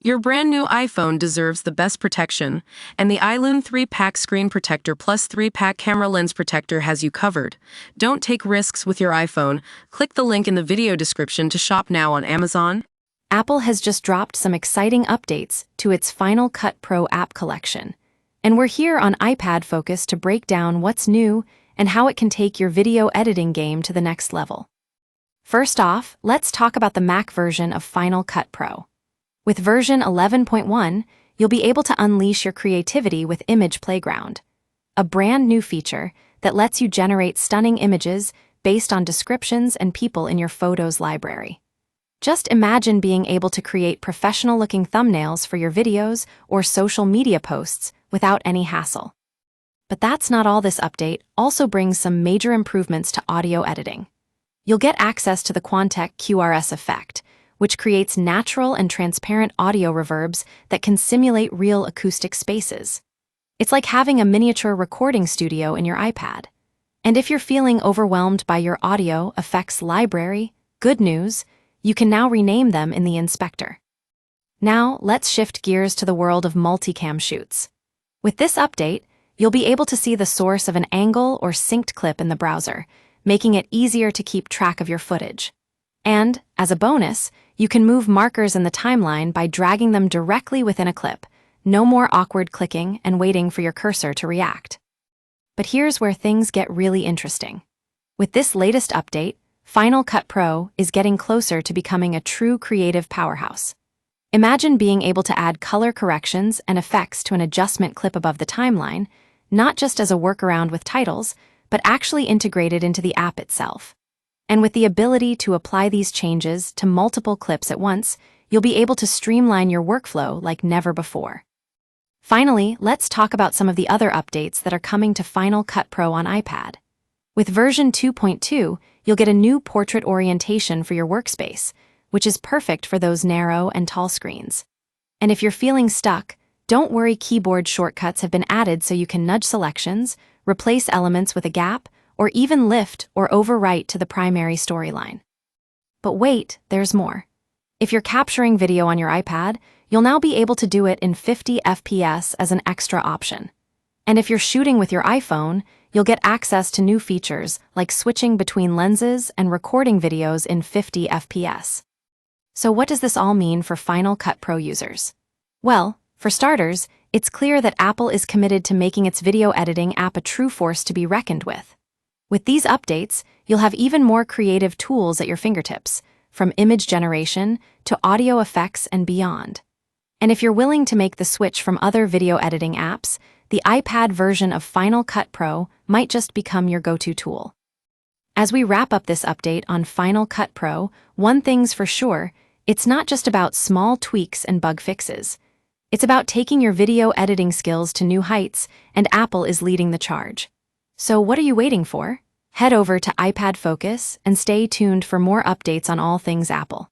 Your brand new iPhone deserves the best protection, and the iLune 3-pack screen protector plus 3-pack camera lens protector has you covered. Don't take risks with your iPhone. Click the link in the video description to shop now on Amazon. Apple has just dropped some exciting updates to its Final Cut Pro app collection. And we're here on iPad Focus to break down what's new and how it can take your video editing game to the next level. First off, let's talk about the Mac version of Final Cut Pro. With version 11.1, you'll be able to unleash your creativity with Image Playground, a brand new feature that lets you generate stunning images based on descriptions and people in your photos library. Just imagine being able to create professional-looking thumbnails for your videos or social media posts without any hassle. But that's not all. This update also brings some major improvements to audio editing. You'll get access to the Quantec QRS effect, which creates natural and transparent audio reverbs that can simulate real acoustic spaces. It's like having a miniature recording studio in your iPad. And if you're feeling overwhelmed by your audio effects library, good news, you can now rename them in the inspector. Now, let's shift gears to the world of multicam shoots. With this update, you'll be able to see the source of an angle or synced clip in the browser, making it easier to keep track of your footage. And, as a bonus, you can move markers in the timeline by dragging them directly within a clip. No more awkward clicking and waiting for your cursor to react. But here's where things get really interesting. With this latest update, Final Cut Pro is getting closer to becoming a true creative powerhouse. Imagine being able to add color corrections and effects to an adjustment clip above the timeline, not just as a workaround with titles, but actually integrated into the app itself. And with the ability to apply these changes to multiple clips at once, you'll be able to streamline your workflow like never before. Finally, let's talk about some of the other updates that are coming to Final Cut Pro on iPad. With version 2.2, you'll get a new portrait orientation for your workspace, which is perfect for those narrow and tall screens. And if you're feeling stuck, don't worry, keyboard shortcuts have been added so you can nudge selections, replace elements with a gap, or even lift or overwrite to the primary storyline. But wait, there's more. If you're capturing video on your iPad, you'll now be able to do it in 50 FPS as an extra option. And if you're shooting with your iPhone, you'll get access to new features like switching between lenses and recording videos in 50 FPS. So what does this all mean for Final Cut Pro users? Well, for starters, it's clear that Apple is committed to making its video editing app a true force to be reckoned with. With these updates, you'll have even more creative tools at your fingertips, from image generation to audio effects and beyond. And if you're willing to make the switch from other video editing apps, the iPad version of Final Cut Pro might just become your go-to tool. As we wrap up this update on Final Cut Pro, one thing's for sure, it's not just about small tweaks and bug fixes. It's about taking your video editing skills to new heights, and Apple is leading the charge. So what are you waiting for? Head over to iPad Focus and stay tuned for more updates on all things Apple.